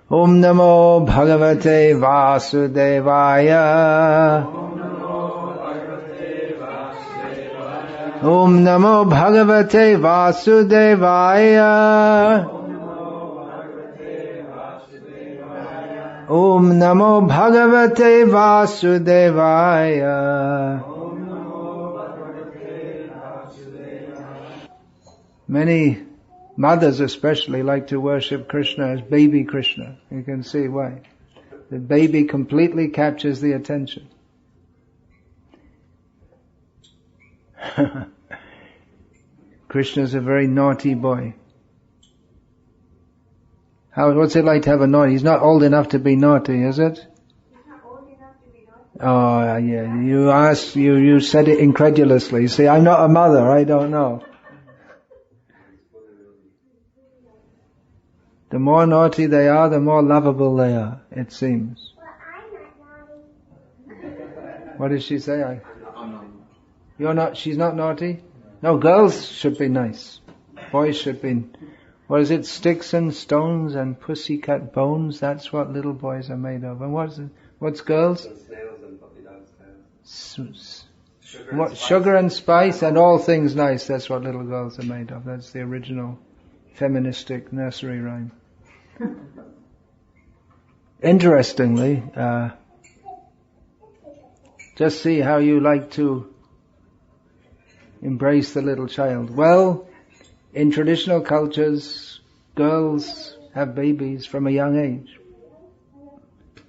Om Namo Bhagavate Vasudevaya. Om Namo Bhagavate Vasudevaya. Om Namo Bhagavate Vasudevaya. Many mothers especially like to worship Krishna as baby Krishna. You can see why. The baby completely captures the attention. Krishna's a very naughty boy. What's it like to have a naughty? He's not old enough to be naughty, is it? He's not old enough to be naughty. Oh, yeah. You said it incredulously. You see, I'm not a mother, I don't know. The more naughty they are, the more lovable they are, it seems. Well, I'm not naughty. What did she say? She's not naughty? No, girls should be nice. Boys should be, what is it, sticks and stones and pussycat bones? That's what little boys are made of. And what's girls? Snails and puppy dogs' tails. Sugar and spice and all things nice. That's what little girls are made of. That's the original feministic nursery rhyme. Interestingly, just see how you like to embrace the little child. Well, in traditional cultures, girls have babies from a young age.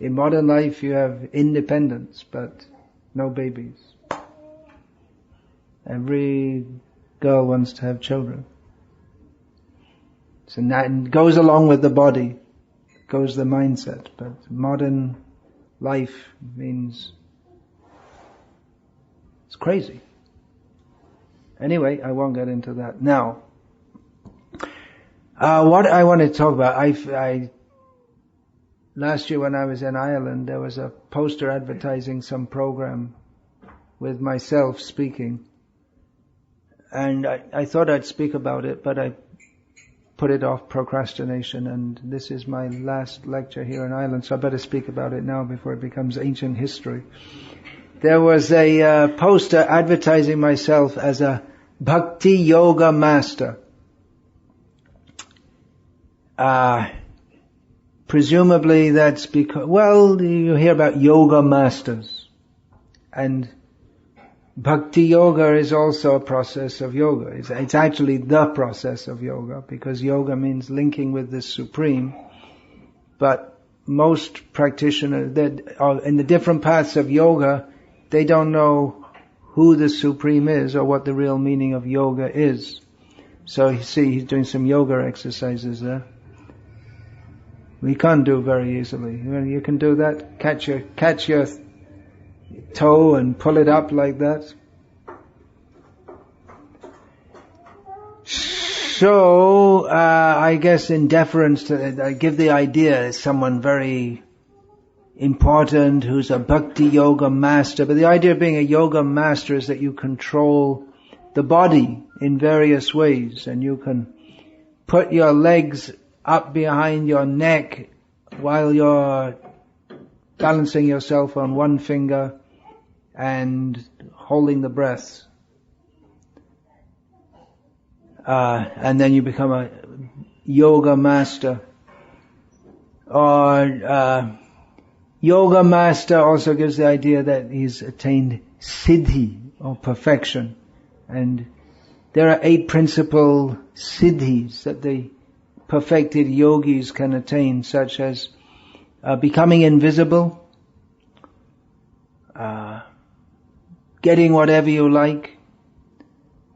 In modern life, you have independence, but no babies. Every girl wants to have children. So that goes along with the body, goes the mindset. But modern life means it's crazy. Anyway, I won't get into that now. What I want to talk about, last year when I was in Ireland, there was a poster advertising some program with myself speaking. And I thought I'd speak about it, but I put it off procrastination, and this is my last lecture here in Ireland, so I better speak about it now before it becomes ancient history. There was a poster advertising myself as a Bhakti Yoga Master. Presumably that's because, well, you hear about yoga masters, and Bhakti Yoga is also a process of yoga. It's actually the process of yoga, because yoga means linking with the Supreme. But most practitioners that are in the different paths of yoga, they don't know who the Supreme is or what the real meaning of yoga is. So you see, he's doing some yoga exercises there. We can't do very easily. You can do that. Catch your toe and pull it up like that. So, I guess in deference to it, I give the idea as someone very important who's a Bhakti Yoga Master. But the idea of being a Yoga Master is that you control the body in various ways, and you can put your legs up behind your neck while you're balancing yourself on one finger and holding the breath. And then you become a yoga master. Or yoga master also gives the idea that he's attained siddhi, or perfection. And there are 8 principal siddhis that the perfected yogis can attain, such as becoming invisible, getting whatever you like.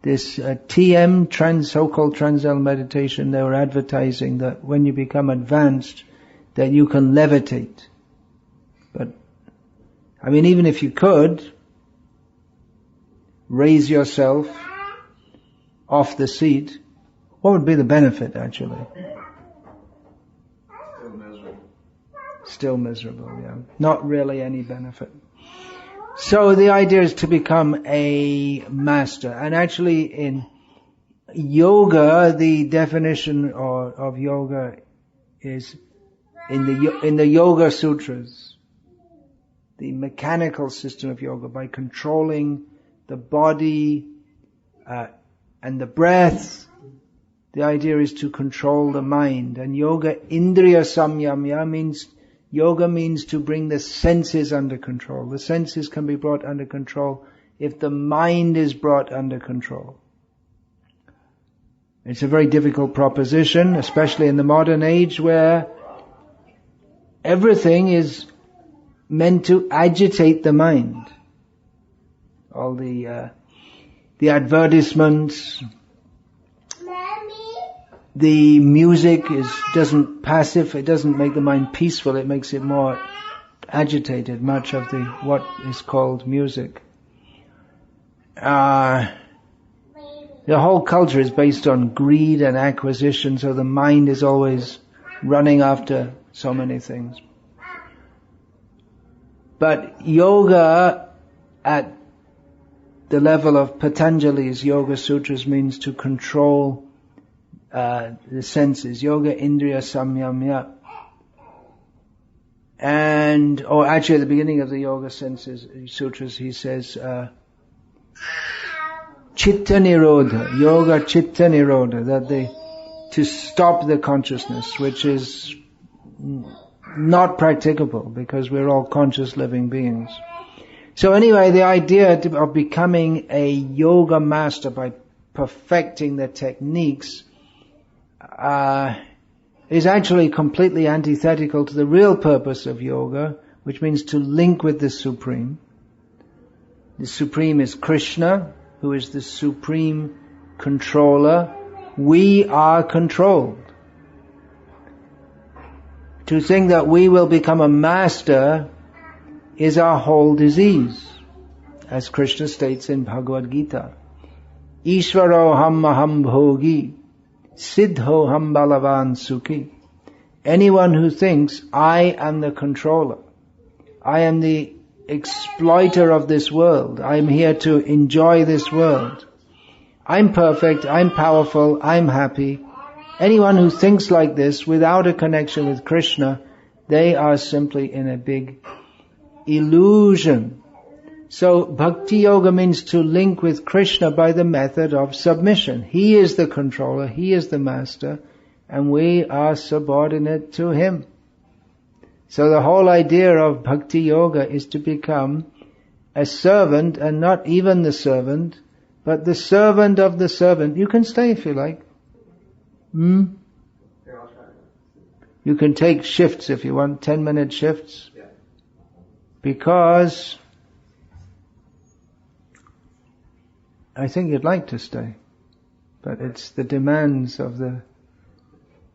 This so-called transcendental meditation, they were advertising that when you become advanced, that you can levitate. But, I mean, even if you could raise yourself off the seat, what would be the benefit, actually? Still miserable, yeah. Not really any benefit. So the idea is to become a master. And actually in yoga, the definition of yoga is in the Yoga Sutras, the mechanical system of yoga, by controlling the body and the breath. The idea is to control the mind. And yoga indriya samyamya means to bring the senses under control. The senses can be brought under control if the mind is brought under control. It's a very difficult proposition, especially in the modern age where everything is meant to agitate the mind. All the advertisements, the music doesn't make the mind peaceful, it makes it more agitated, much of what is called music. The whole culture is based on greed and acquisition, so the mind is always running after so many things. But yoga at the level of Patanjali's Yoga Sutras means to control the senses. Yoga indriya samyamya. Or actually at the beginning of the Yoga Sutras he says, Chitta Nirodha, Yoga Chitta Nirodha, to stop the consciousness, which is not practicable because we're all conscious living beings. So anyway, the idea of becoming a yoga master by perfecting the techniques is actually completely antithetical to the real purpose of yoga, which means to link with the Supreme. The Supreme is Krishna, who is the supreme controller. We are controlled. To think that we will become a master is our whole disease, as Krishna states in Bhagavad Gita. Ishvaro ham maham bhogi, siddho ham balavan sukhi. Anyone who thinks, I am the controller, I am the exploiter of this world, I'm here to enjoy this world, I'm perfect, I'm powerful, I'm happy. Anyone who thinks like this without a connection with Krishna, they are simply in a big illusion. So bhakti yoga means to link with Krishna by the method of submission. He is the controller, he is the master, and we are subordinate to him. So the whole idea of bhakti yoga is to become a servant, and not even the servant, but the servant of the servant. You can stay if you like. You can take shifts if you want, 10-minute shifts. Because I think you'd like to stay, but it's the demands of the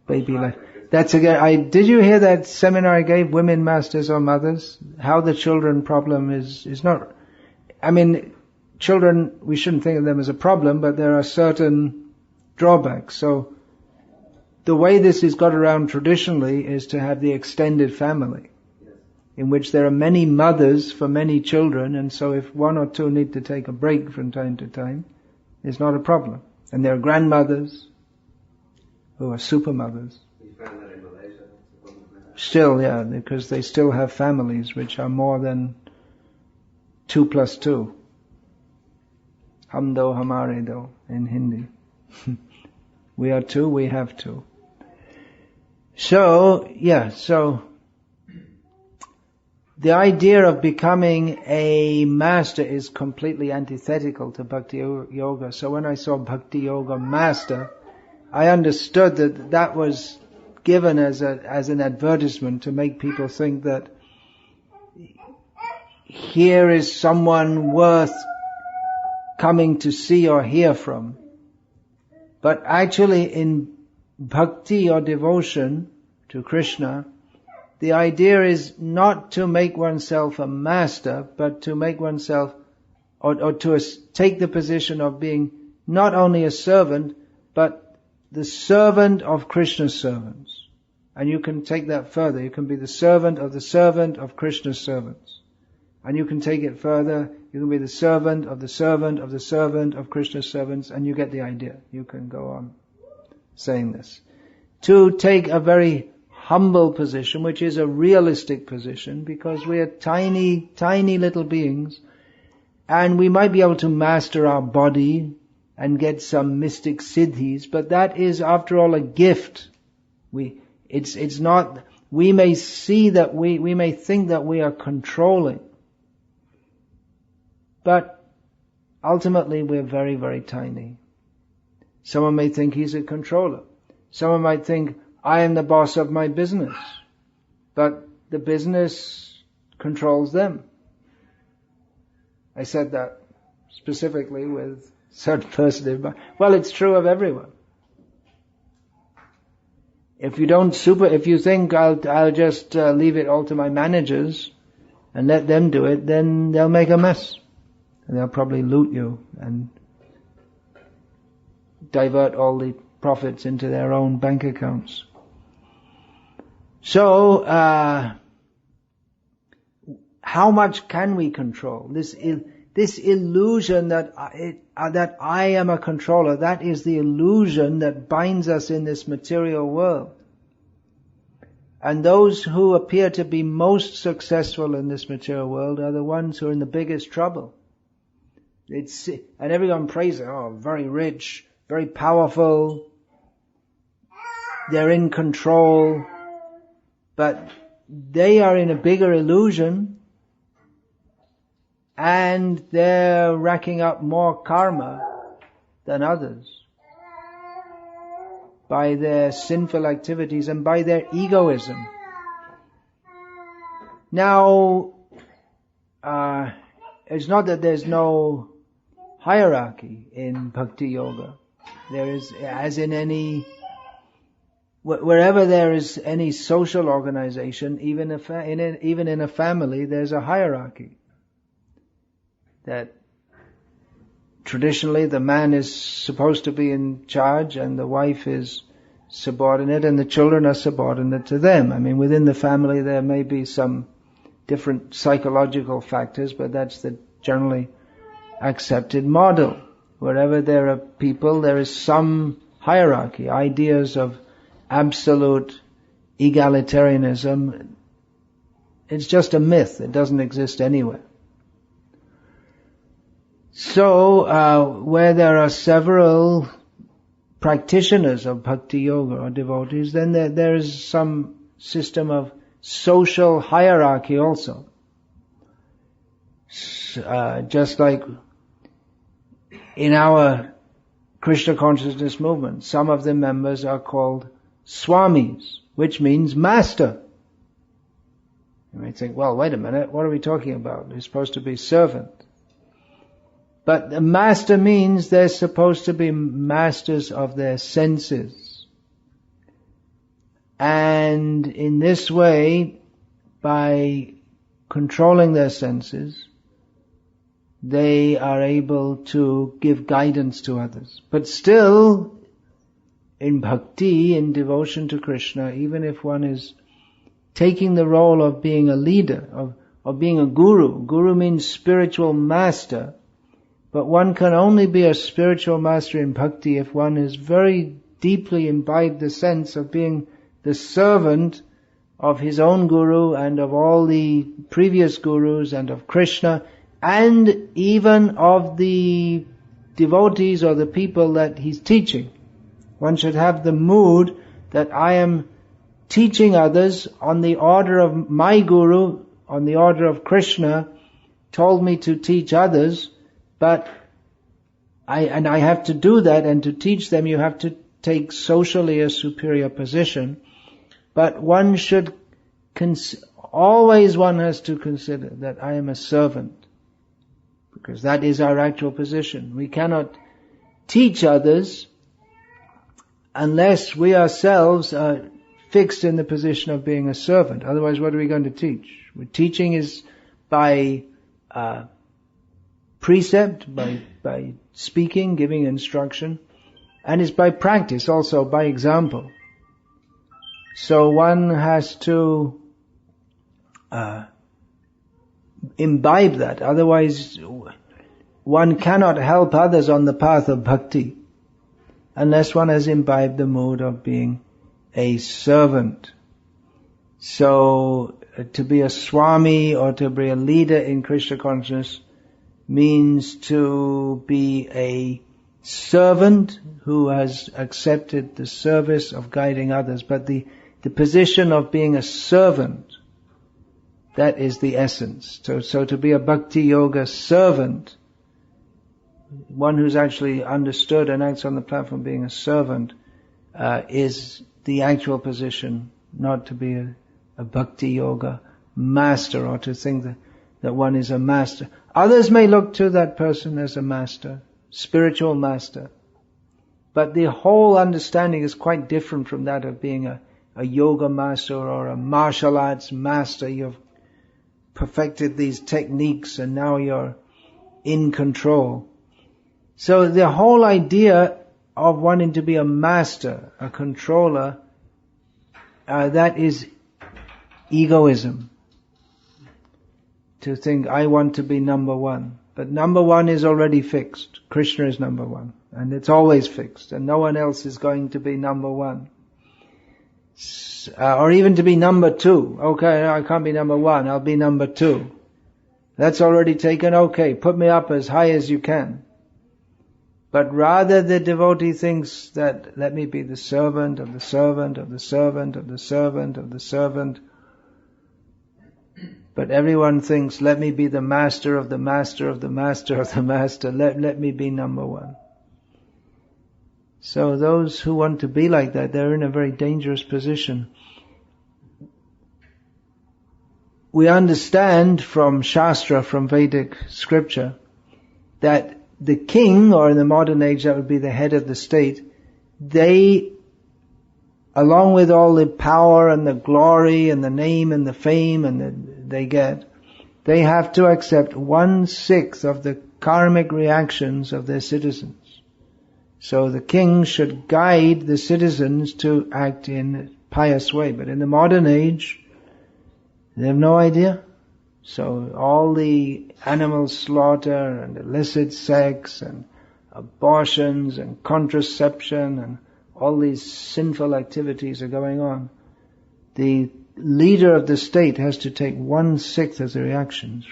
baby life. That's again, did you hear that seminar I gave, Women Masters or Mothers? How the children problem is not, children, we shouldn't think of them as a problem, but there are certain drawbacks. So, the way this is got around traditionally is to have the extended family, in which there are many mothers for many children, and so if one or two need to take a break from time to time, it's not a problem. And there are grandmothers who are super mothers. Still, yeah, because they still have families which are more than 2 plus 2. Hum do, hamare do, in Hindi. We are 2, we have 2. So, the idea of becoming a master is completely antithetical to bhakti yoga. So when I saw bhakti yoga master, I understood that was given as an advertisement to make people think that here is someone worth coming to see or hear from. But actually in bhakti or devotion to Krishna, the idea is not to make oneself a master, but to make oneself, or to take the position of being not only a servant, but the servant of Krishna's servants. And you can take that further. You can be the servant of Krishna's servants. And you can take it further. You can be the servant of the servant of the servant of Krishna's servants, and you get the idea. You can go on saying this. To take a very humble position, which is a realistic position, because we are tiny, tiny little beings, and we might be able to master our body and get some mystic siddhis, but that is, after all, a gift. It's not, we may see that we may think that we are controlling, but ultimately we're very, very tiny. Someone may think he's a controller. Someone might think, I am the boss of my business, but the business controls them. I said that specifically with certain person. Well, it's true of everyone. If you think I'll just leave it all to my managers and let them do it, then they'll make a mess. And they'll probably loot you and divert all the profits into their own bank accounts. So, how much can we control? This illusion that I am a controller, that is the illusion that binds us in this material world. And those who appear to be most successful in this material world are the ones who are in the biggest trouble. And everyone prays, very rich, very powerful, they're in control, but they are in a bigger illusion, and they're racking up more karma than others by their sinful activities and by their egoism. Now, it's not that there's no hierarchy in Bhakti Yoga. There is, as in wherever there is any social organization, even in a family, there's a hierarchy. That traditionally the man is supposed to be in charge and the wife is subordinate and the children are subordinate to them. I mean, within the family there may be some different psychological factors, but that's the generally accepted model. Wherever there are people, there is some hierarchy. Ideas of absolute egalitarianism, it's just a myth. It doesn't exist anywhere. So, where there are several practitioners of Bhakti Yoga or devotees, then there is some system of social hierarchy also. Just like in our Krishna consciousness movement, some of the members are called Swamis, which means master. You may think, well, wait a minute, what are we talking about? They're supposed to be servant. But the master means they're supposed to be masters of their senses. And in this way, by controlling their senses, they are able to give guidance to others. But still, in bhakti, in devotion to Krishna, even if one is taking the role of being a leader, of being a guru. Guru means spiritual master. But one can only be a spiritual master in bhakti if one is very deeply imbibed the sense of being the servant of his own guru and of all the previous gurus and of Krishna and even of the devotees or the people that he's teaching. One should have the mood that I am teaching others on the order of my guru, on the order of Krishna, told me to teach others. But I have to do that, and to teach them you have to take socially a superior position. But one should always one has to consider that I am a servant, because that is our actual position. We cannot teach others unless we ourselves are fixed in the position of being a servant. Otherwise, what are we going to teach? Teaching is by precept, by speaking, giving instruction, and it's by practice also, by example. So one has to imbibe that, otherwise one cannot help others on the path of bhakti unless one has imbibed the mood of being a servant. So, to be a Swami or to be a leader in Krishna consciousness means to be a servant who has accepted the service of guiding others. But the position of being a servant, that is the essence. So to be a Bhakti Yoga servant, one who's actually understood and acts on the platform being a servant, is the actual position, not to be a Bhakti Yoga master or to think that one is a master. Others may look to that person as a master, spiritual master. But the whole understanding is quite different from that of being a yoga master or a martial arts master. You've perfected these techniques and now you're in control. So the whole idea of wanting to be a master, a controller, that is egoism. To think, I want to be number one. But number one is already fixed. Krishna is number one. And it's always fixed. And no one else is going to be number one. Or even to be number two. Okay, I can't be number one, I'll be number two. That's already taken. Okay, put me up as high as you can. But rather the devotee thinks that, let me be the servant of the servant of the servant of the servant of the servant. But everyone thinks, let me be the master of the master of the master of the master. Let me be number one. So those who want to be like that, they're in a very dangerous position. We understand from Shastra, from Vedic scripture, that the king, or in the modern age that would be the head of the state, they, along with all the power and the glory and the name and the fame they get, they have to accept 1/6 of the karmic reactions of their citizens. So the king should guide the citizens to act in a pious way. But in the modern age, they have no idea. So all the animal slaughter and illicit sex and abortions and contraception and all these sinful activities are going on. The leader of the state has to take 1/6 of the reactions.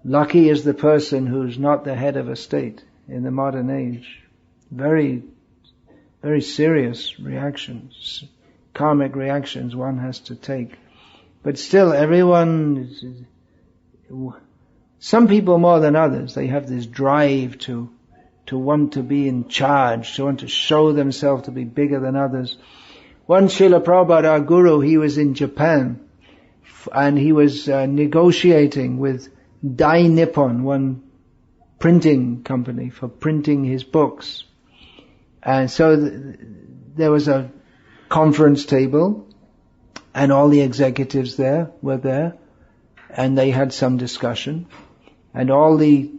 Lucky is the person who's not the head of a state in the modern age. Very, very serious reactions, karmic reactions one has to take. But still some people more than others, they have this drive to want to be in charge, to want to show themselves to be bigger than others. One Srila Prabhupada, our guru, he was in Japan, and he was negotiating with Dai Nippon, one printing company, for printing his books. And so there was a conference table, and all the executives were there, and they had some discussion, and all the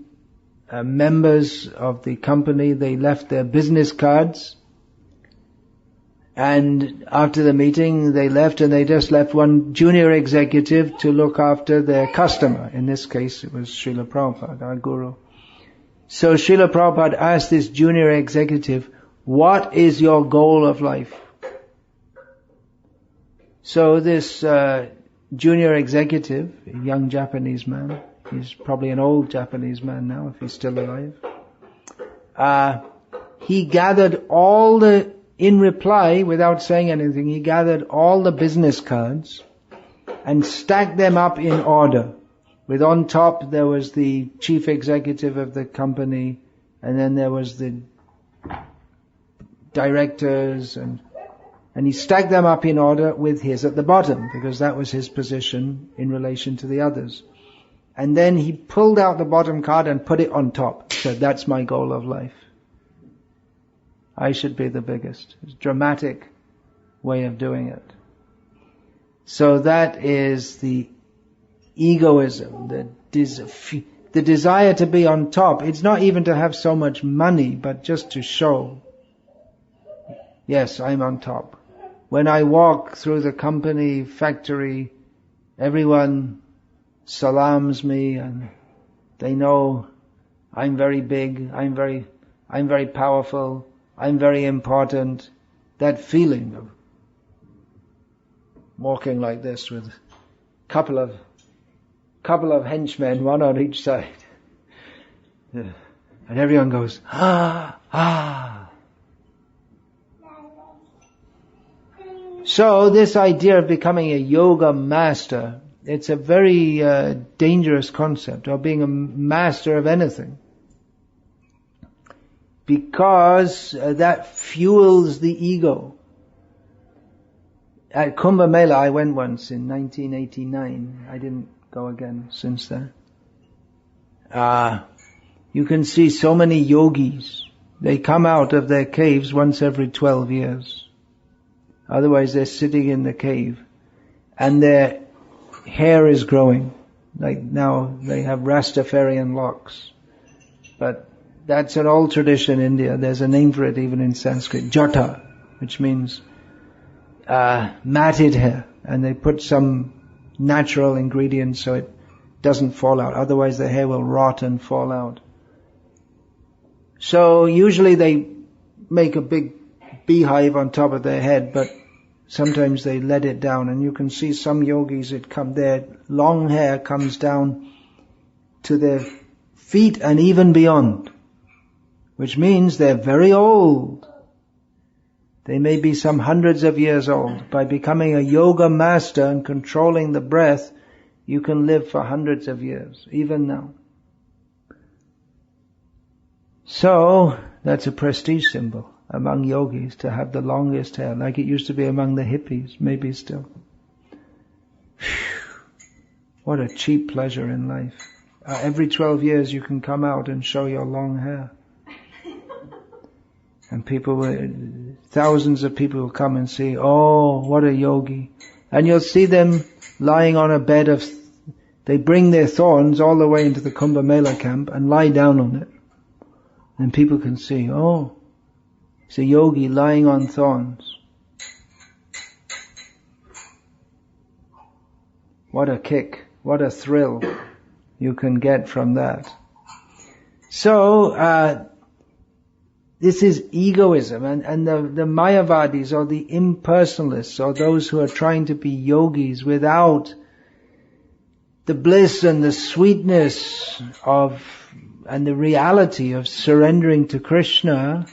members of the company, they left their business cards, and after the meeting they left, and they just left one junior executive to look after their customer. In this case it was Srila Prabhupada, our guru. So Srila Prabhupada asked this junior executive, what is your goal of life? So this junior executive, a young Japanese man, he's probably an old Japanese man now if he's still alive, he gathered in reply, without saying anything, he gathered all the business cards and stacked them up in order. With on top there was the chief executive of the company, and then there was the directors, and he stacked them up in order with his at the bottom, because that was his position in relation to the others. And then he pulled out the bottom card and put it on top. He said, that's my goal of life. I should be the biggest. It's a dramatic way of doing it. So that is the egoism, the desire to be on top. It's not even to have so much money, but just to show, yes, I'm on top. When I walk through the company factory, everyone salams me, and they know I'm very big, I'm very powerful, I'm very important. That feeling of walking like this with couple of henchmen, one on each side. Yeah. And everyone goes, ah, ah. So this idea of becoming a yoga master, it's a very dangerous concept, or being a master of anything. Because that fuels the ego. At Kumbh Mela, I went once in 1989. I didn't go again since then. You can see so many yogis. They come out of their caves once every 12 years. Otherwise they're sitting in the cave. And their hair is growing. Like now they have Rastafarian locks. But that's an old tradition in India. There's a name for it even in Sanskrit. Jata, which means matted hair. And they put some natural ingredients so it doesn't fall out. Otherwise the hair will rot and fall out. So usually they make a big beehive on top of their head, but sometimes they let it down. And you can see some yogis, their long hair comes down to their feet and even beyond. Which means they're very old. They may be some hundreds of years old. By becoming a yoga master and controlling the breath, you can live for hundreds of years, even now. So, that's a prestige symbol among yogis to have the longest hair, like it used to be among the hippies, maybe still. What a cheap pleasure in life. Every 12 years you can come out and show your long hair. And thousands of people will come and see, oh, what a yogi. And you'll see them lying on a bed they bring their thorns all the way into the Kumbh Mela camp and lie down on it. And people can see, oh, it's a yogi lying on thorns. What a kick, what a thrill you can get from that. So, this is egoism, and the Mayavadis or the impersonalists or those who are trying to be yogis without the bliss and the sweetness and the reality of surrendering to Krishna,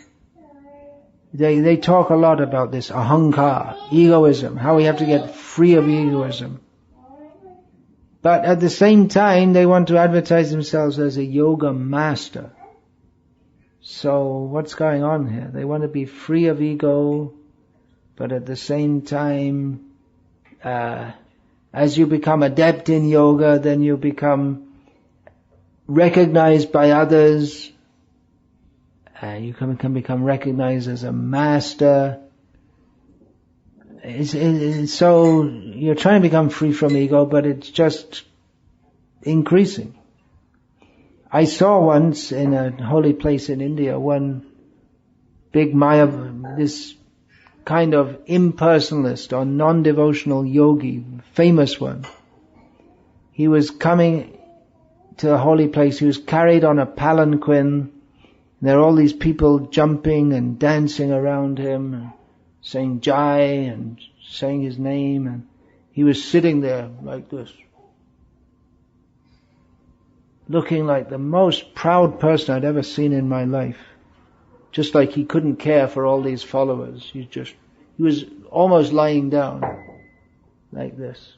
they talk a lot about this ahankar, egoism, how we have to get free of egoism. But at the same time, they want to advertise themselves as a yoga master. So what's going on here? They want to be free of ego, but at the same time, as you become adept in yoga, then you become recognized by others. You can become recognized as a master. So you're trying to become free from ego, but it's just increasing. I saw once in a holy place in India, one big this kind of impersonalist or non-devotional yogi, famous one. He was coming to a holy place, he was carried on a palanquin. There are all these people jumping and dancing around him, and saying Jai and saying his name, and he was sitting there like this, looking like the most proud person I'd ever seen in my life. Just like he couldn't care for all these followers. He was almost lying down like this.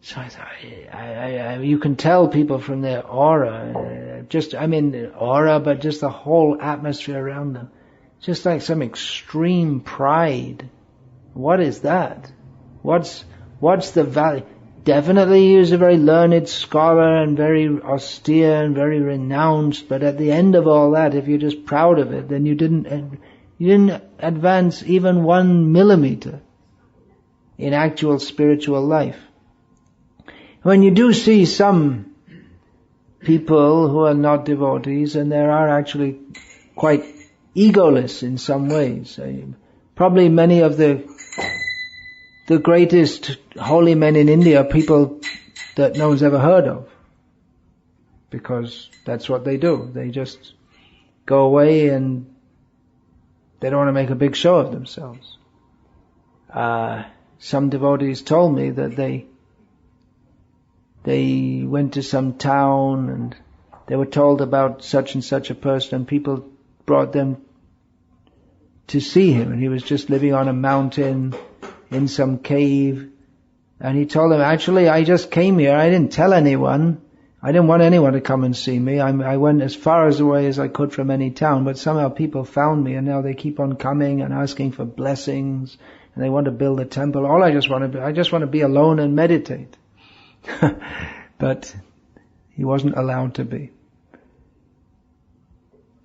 So I thought, you can tell people from their aura, but just the whole atmosphere around them. Just like some extreme pride. What is that? What's the value? Definitely he was a very learned scholar and very austere and very renounced, but at the end of all that, if you're just proud of it, then you didn't advance even 1 millimeter in actual spiritual life. When you do see some people who are not devotees, and there are actually quite egoless in some ways. Probably many of the greatest holy men in India are people that no one's ever heard of. Because that's what they do. They just go away and they don't want to make a big show of themselves. some devotees told me that they went to some town and they were told about such and such a person, and people brought them to see him, and he was just living on a mountain in some cave. And he told them, actually, I just came here. I didn't tell anyone. I didn't want anyone to come and see me. I went as far away as I could from any town, but somehow people found me, and now they keep on coming and asking for blessings, and they want to build a temple. I just want to be alone and meditate. But he wasn't allowed to be.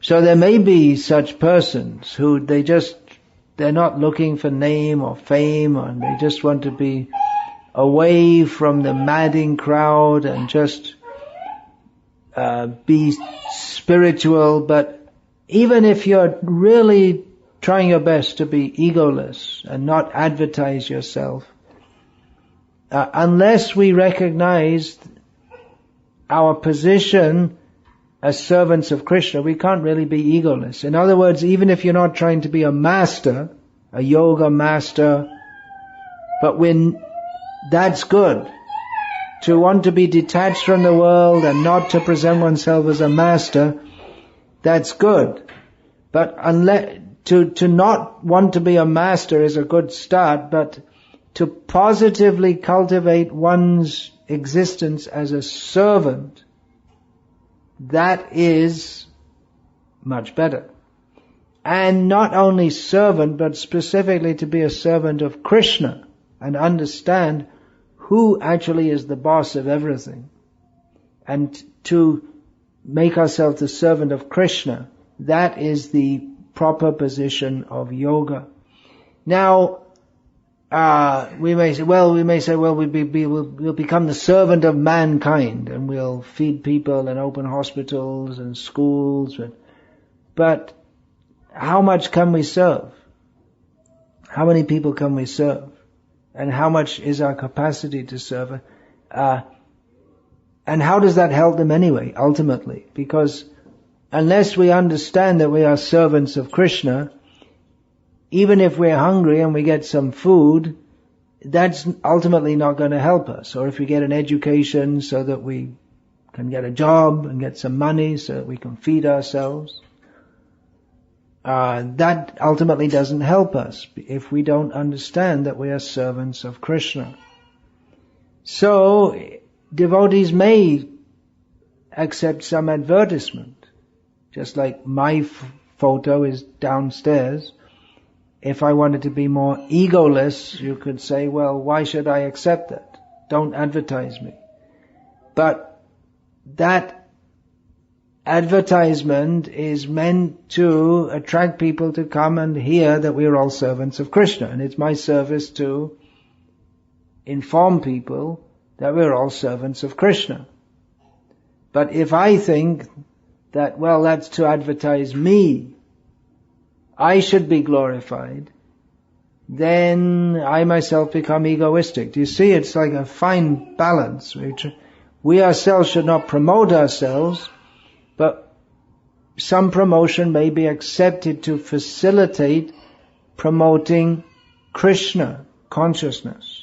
So there may be such persons who they're not looking for name or fame, or they just want to be away from the madding crowd and just be spiritual. But even if you're really trying your best to be egoless and not advertise yourself, unless we recognize our position as servants of Krishna, we can't really be egoless. In other words, even if you're not trying to be a master, a yoga master, but that's good. To want to be detached from the world and not to present oneself as a master, that's good. But to not want to be a master is a good start, but to positively cultivate one's existence as a servant, that is much better. And not only servant, but specifically to be a servant of Krishna and understand who actually is the boss of everything. And to make ourselves the servant of Krishna, that is the proper position of yoga. Now, we may say, we'll become the servant of mankind, and we'll feed people and open hospitals and schools. But how much can we serve? How many people can we serve? And how much is our capacity to serve? And how does that help them anyway, ultimately? Because unless we understand that we are servants of Krishna, even if we're hungry and we get some food, that's ultimately not going to help us. Or if we get an education so that we can get a job and get some money so that we can feed ourselves, that ultimately doesn't help us if we don't understand that we are servants of Krishna. So, devotees may accept some advertisement. Just like my photo is downstairs. If I wanted to be more egoless, you could say, well, why should I accept that? Don't advertise me. But that advertisement is meant to attract people to come and hear that we're all servants of Krishna. And it's my service to inform people that we're all servants of Krishna. But if I think that, well, that's to advertise me, I should be glorified, then I myself become egoistic. Do you see? It's like a fine balance. We ourselves should not promote ourselves, but some promotion may be accepted to facilitate promoting Krishna consciousness.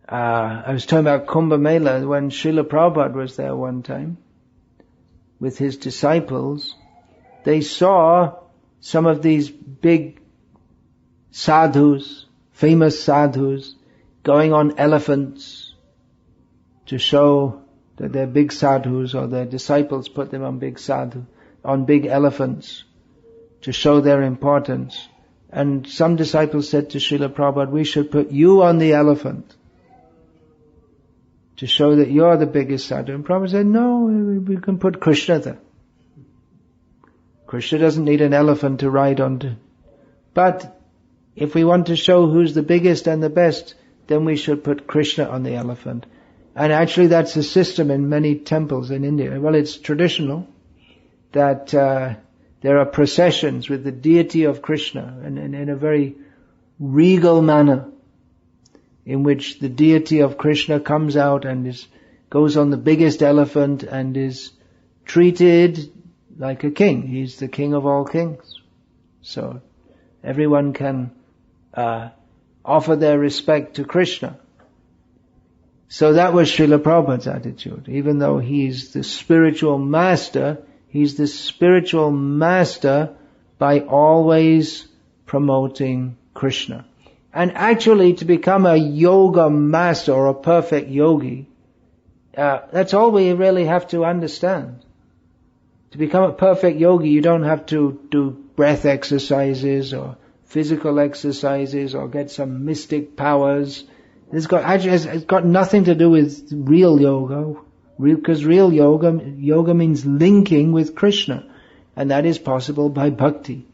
I was talking about Kumbh Mela when Srila Prabhupada was there one time with his disciples. They saw some of these big sadhus, famous sadhus, going on elephants to show that they're big sadhus, or their disciples put them on big elephants to show their importance. And some disciples said to Srila Prabhupada, we should put you on the elephant to show that you're the biggest sadhu. And Prabhupada said, no, we can put Krishna there. Krishna doesn't need an elephant to ride on. But if we want to show who's the biggest and the best, then we should put Krishna on the elephant. And actually that's a system in many temples in India. Well, it's traditional that there are processions with the deity of Krishna and in a very regal manner, in which the deity of Krishna comes out and goes on the biggest elephant and is treated like a king. He's the king of all kings. So everyone can offer their respect to Krishna. So that was Srila Prabhupada's attitude. Even though he's the spiritual master, he's the spiritual master by always promoting Krishna. And actually to become a yoga master or a perfect yogi, that's all we really have to understand. To become a perfect yogi, you don't have to do breath exercises or physical exercises or get some mystic powers. It's got nothing to do with real yoga, because real yoga means linking with Krishna, and that is possible by bhakti.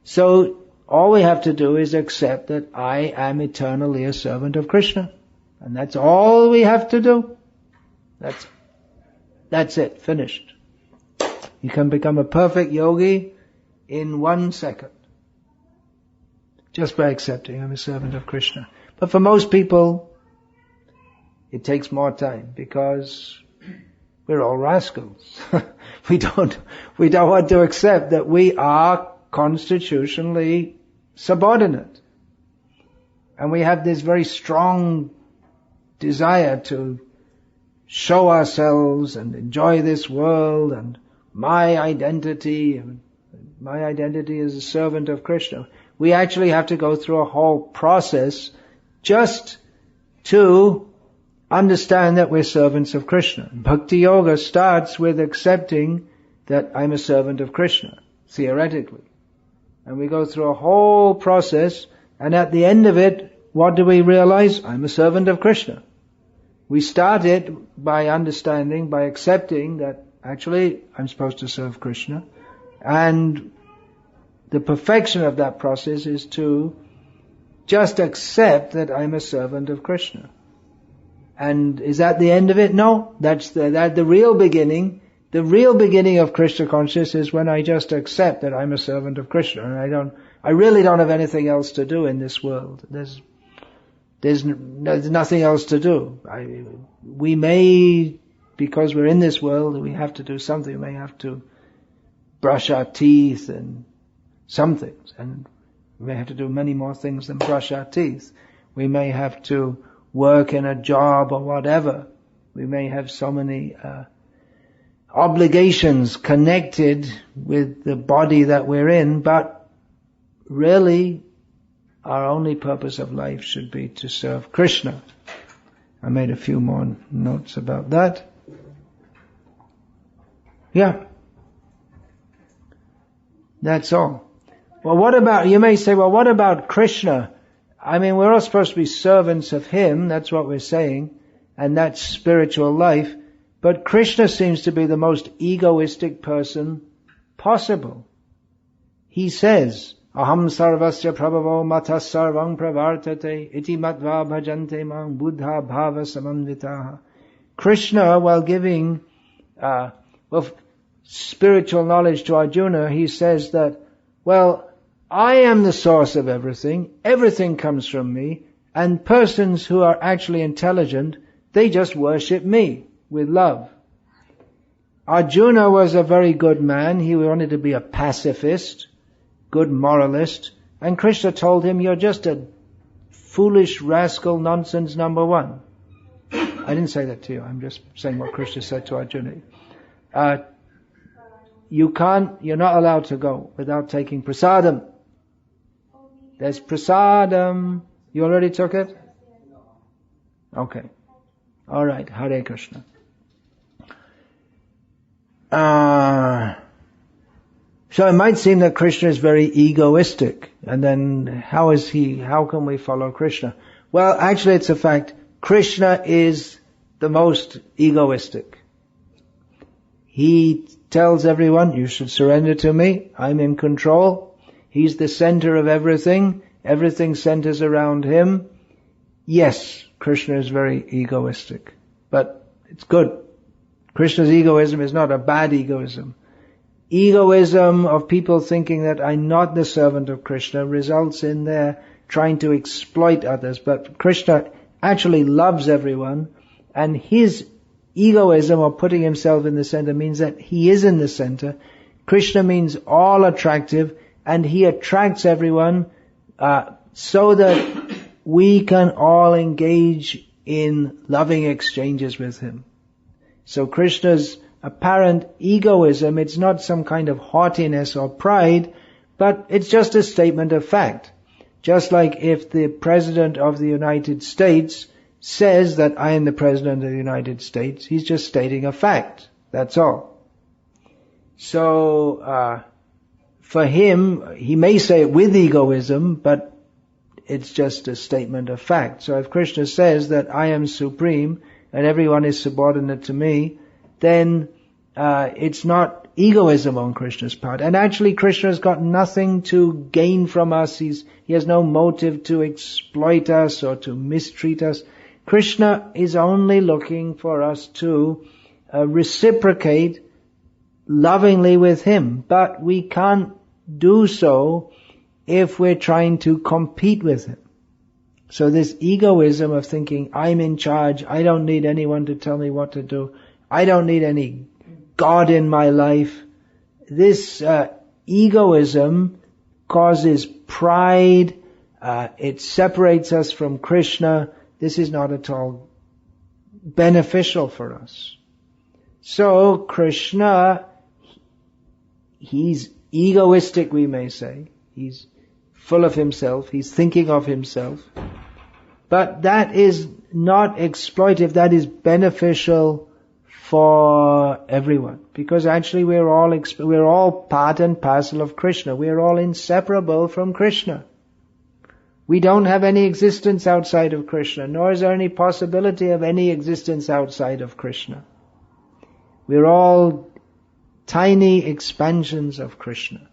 So all we have to do is accept that I am eternally a servant of Krishna, and that's all we have to do. That's it, finished. You can become a perfect yogi in 1 second, just by accepting I'm a servant of Krishna. But for most people, it takes more time because we're all rascals. We don't want to accept that we are constitutionally subordinate. And we have this very strong desire to show ourselves and enjoy this world, and my identity is a servant of Krishna. We actually have to go through a whole process just to understand that we're servants of Krishna. Bhakti Yoga starts with accepting that I'm a servant of Krishna, theoretically. And we go through a whole process, and at the end of it, what do we realize? I'm a servant of Krishna. We start it by understanding, by accepting that actually I'm supposed to serve Krishna. And the perfection of that process is to just accept that I'm a servant of Krishna. And is that the end of it? No. That's the real beginning. The real beginning of Krishna consciousness is when I just accept that I'm a servant of Krishna, and I really don't have anything else to do in this world. There's nothing else to do. We may, because we're in this world, we have to do something. We may have to brush our teeth and some things, and we may have to do many more things than brush our teeth. We may have to work in a job or whatever. We may have so many obligations connected with the body that we're in, but really our only purpose of life should be to serve Krishna. I made a few more notes about that. Yeah. That's all. Well, you may say, well, what about Krishna? I mean, we're all supposed to be servants of Him, that's what we're saying, and that's spiritual life. But Krishna seems to be the most egoistic person possible. He says, Aham sarvasya prabhavo matas sarvang pravartate iti matva bhajante mang buddha bhava samamvitaha. Krishna, while giving spiritual knowledge to Arjuna, he says that, well, I am the source of everything comes from me, and persons who are actually intelligent, they just worship me with love. Arjuna was a very good man. He wanted to be a pacifist, good moralist, and Krishna told him, you're just a foolish rascal, nonsense number one. I didn't say that to you, I'm just saying what Krishna said to Arjuna. You're not allowed to go without taking prasadam. There's prasadam. You already took it? Okay. Alright, Hare Krishna. So it might seem that Krishna is very egoistic, and then how can we follow Krishna? Well, actually it's a fact. Krishna is the most egoistic. He tells everyone, you should surrender to me, I'm in control. He's the center of everything. Everything centers around him. Yes, Krishna is very egoistic, but it's good. Krishna's egoism is not a bad egoism. Egoism of people thinking that I'm not the servant of Krishna results in their trying to exploit others, but Krishna actually loves everyone, and his egoism or putting himself in the center means that he is in the center. Krishna means all attractive, and he attracts everyone so that we can all engage in loving exchanges with him. So Krishna's apparent egoism, it's not some kind of haughtiness or pride, but it's just a statement of fact. Just like if the President of the United States says that I am the President of the United States, he's just stating a fact. That's all. So, for him, he may say it with egoism, but it's just a statement of fact. So if Krishna says that I am supreme and everyone is subordinate to me, then it's not egoism on Krishna's part. And actually Krishna has got nothing to gain from us. He has no motive to exploit us or to mistreat us. Krishna is only looking for us to reciprocate lovingly with him. But we can't do so if we're trying to compete with him. So this egoism of thinking, I'm in charge, I don't need anyone to tell me what to do, I don't need any God in my life. This egoism causes pride, it separates us from Krishna. This is not at all beneficial for us. So Krishna, he's egoistic, we may say. He's full of himself, he's thinking of himself. But that is not exploitive, that is beneficial for everyone. Because actually we're all part and parcel of Krishna. We're all inseparable from Krishna. We don't have any existence outside of Krishna, nor is there any possibility of any existence outside of Krishna. We're all tiny expansions of Krishna.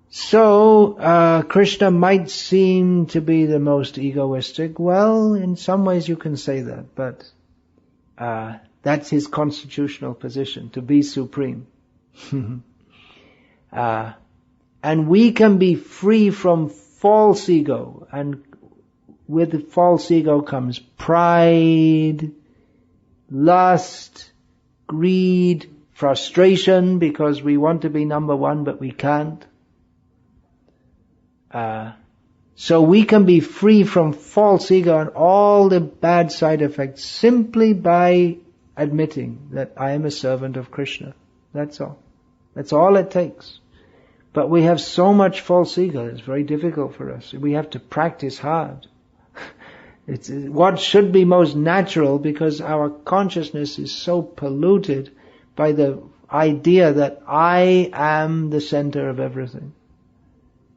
So, Krishna might seem to be the most egoistic. Well, in some ways you can say that, but that's his constitutional position, to be supreme. And we can be free from false ego, and with the false ego comes pride, lust, greed, frustration, because we want to be number one but we can't. So we can be free from false ego and all the bad side effects simply by admitting that I am a servant of Krishna. That's all. That's all it takes. But we have so much false ego, it's very difficult for us. We have to practice hard. It's what should be most natural, because our consciousness is so polluted by the idea that I am the center of everything,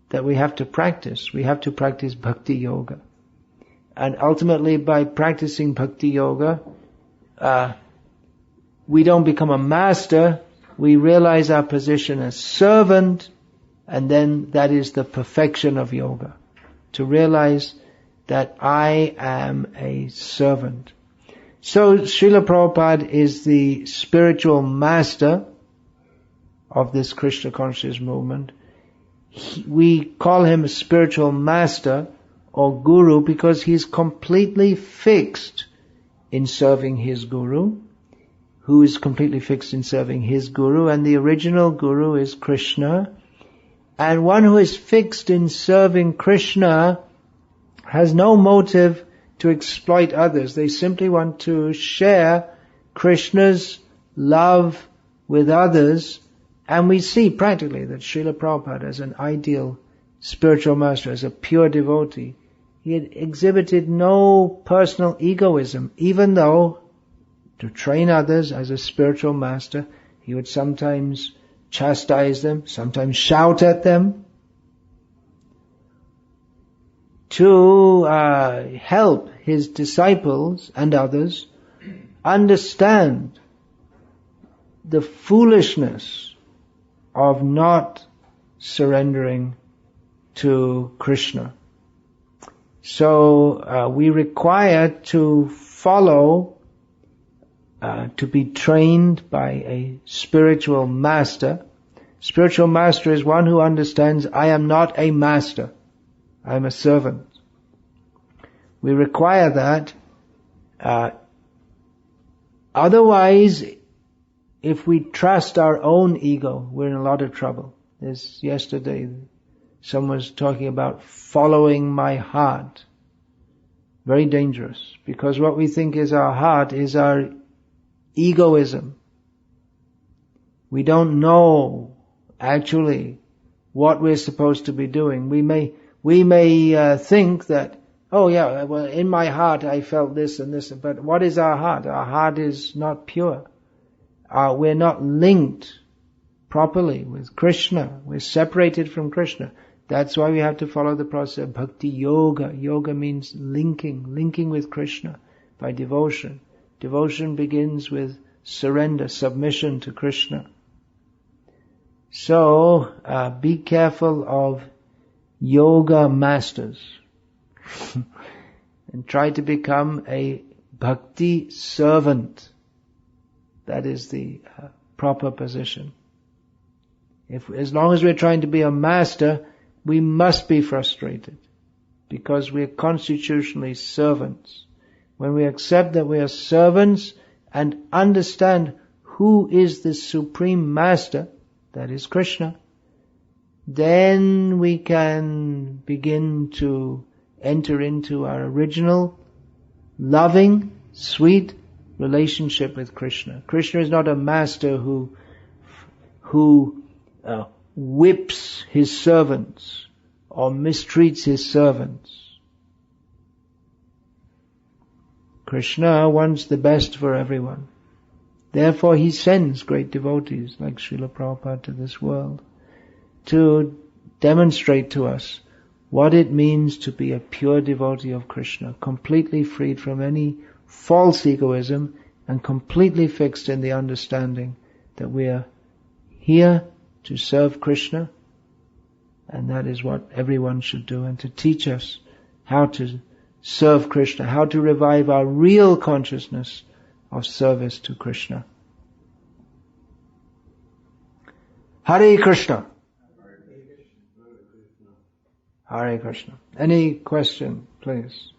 that we have to practice. We have to practice Bhakti Yoga. And ultimately by practicing Bhakti Yoga, we don't become a master, we realize our position as servant, and then that is the perfection of yoga. To realize that I am a servant. So Srila Prabhupada is the spiritual master of this Krishna consciousness movement. We call him a spiritual master or guru because he's completely fixed in serving his guru, who is completely fixed in serving his guru, and the original guru is Krishna. And one who is fixed in serving Krishna has no motive to exploit others. They simply want to share Krishna's love with others. And we see practically that Srila Prabhupada, as an ideal spiritual master, as a pure devotee, he had exhibited no personal egoism, even though to train others as a spiritual master, he would sometimes chastise them, sometimes shout at them, to help his disciples and others understand the foolishness of not surrendering to Krishna. So we require to follow, to be trained by a spiritual master. Spiritual master is one who understands, I am not a master, I am a servant. We require that. Otherwise, if we trust our own ego, we're in a lot of trouble. Yesterday, Someone was talking about following my heart. Very dangerous, because what we think is our heart is our egoism. We don't know actually what we're supposed to be doing. We may think that, oh yeah, well in my heart I felt this and this, but what is our heart? Our heart is not pure. We're not linked properly with Krishna. We're separated from Krishna. That's why we have to follow the process of bhakti yoga. Yoga means linking with Krishna by devotion. Devotion begins with surrender, submission to Krishna. So, be careful of yoga masters and try to become a bhakti servant. That is the proper position. As long as we're trying to be a master, we must be frustrated because we're constitutionally servants. When we accept that we are servants and understand who is the supreme master, that is Krishna, then we can begin to enter into our original, loving, sweet relationship with Krishna. Krishna is not a master who whips his servants or mistreats his servants. Krishna wants the best for everyone. Therefore he sends great devotees like Srila Prabhupada to this world to demonstrate to us what it means to be a pure devotee of Krishna, completely freed from any false egoism and completely fixed in the understanding that we are here to serve Krishna, and that is what everyone should do, and to teach us how to serve Krishna, how to revive our real consciousness of service to Krishna. Hare Krishna. Hare Krishna. Any question, please?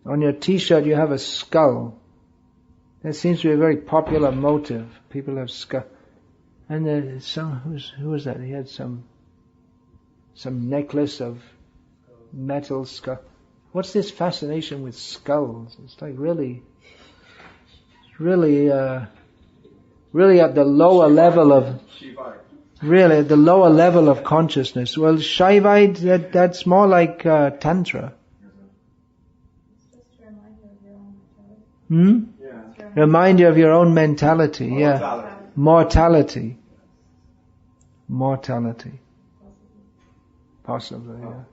On your t-shirt you have a skull. That seems to be a very popular motive. People have skull. And there's who was that? He had some necklace of metal skull. What's this fascination with skulls? It's like really at the lower level of, really at the lower level of consciousness. Well, Shaivite, that's more like Tantra. Remind you of your own mentality, yeah. Mortality. Possibly, yeah.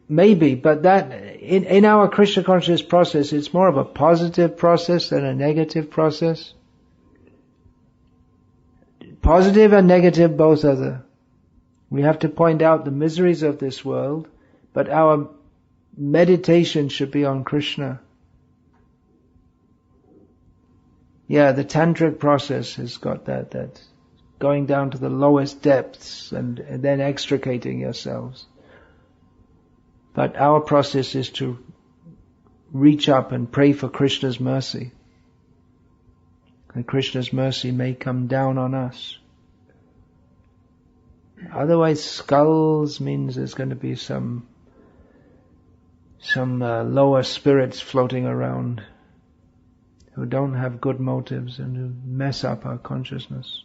Maybe, but that, in our Krishna consciousness process, it's more of a positive process than a negative process. Positive and negative both are there. We have to point out the miseries of this world, but our meditation should be on Krishna. Yeah, the tantric process has got that going down to the lowest depths and then extricating yourselves. But our process is to reach up and pray for Krishna's mercy. And Krishna's mercy may come down on us. Otherwise, skulls means there's going to be some lower spirits floating around who don't have good motives and who mess up our consciousness.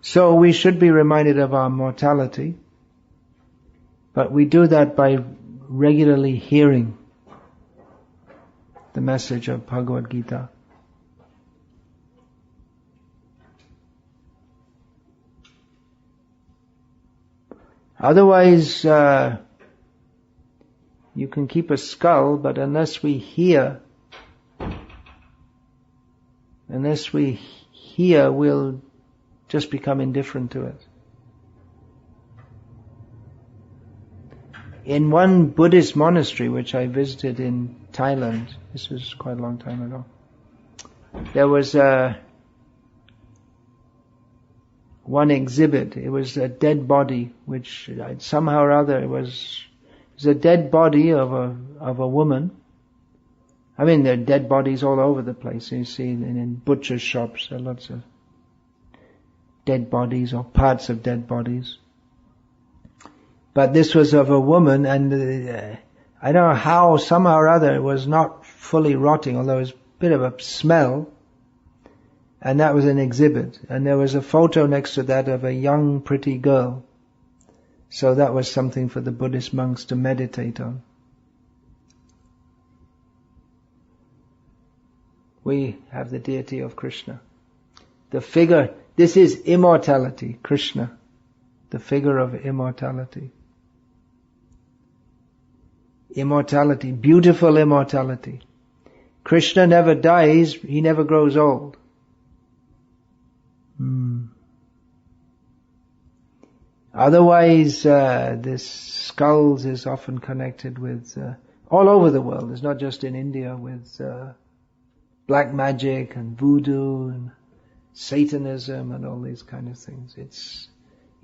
So we should be reminded of our mortality, but we do that by regularly hearing the message of Bhagavad Gita. Otherwise, you can keep a skull, but unless we hear, we'll just become indifferent to it. In one Buddhist monastery which I visited in Thailand, this was quite a long time ago, there was one exhibit. It was a dead body, which somehow or other it was a dead body of a woman, I mean, there are dead bodies all over the place. You see in butcher's shops, there are lots of dead bodies or parts of dead bodies. But this was of a woman, and I don't know how, somehow or other, it was not fully rotting, although it was a bit of a smell. And that was an exhibit. And there was a photo next to that of a young, pretty girl. So that was something for the Buddhist monks to meditate on. We have the deity of Krishna. The figure, this is immortality, Krishna. The figure of immortality. Immortality, beautiful immortality. Krishna never dies, he never grows old. Otherwise, this skulls is often connected with, all over the world, it's not just in India, with black magic and voodoo and Satanism and all these kind of things. It's,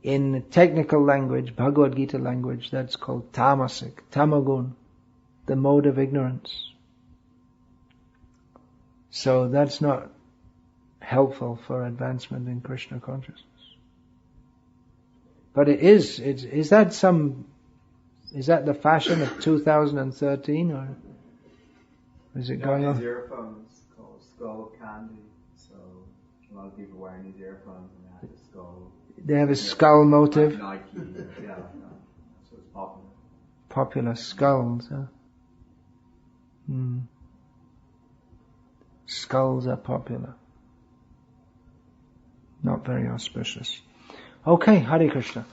in technical language, Bhagavad Gita language, that's called tamasic, tamagun, the mode of ignorance. So that's not helpful for advancement in Krishna consciousness. But it is that the fashion of 2013, or is it going on? These earphones called skull candy, so a lot of people wearing these earphones and they have a skull. They have a skull motive. Like Nike, yeah, so it's popular. Popular skulls, huh? Skulls are popular. Not very auspicious. Okay, Hare Krishna.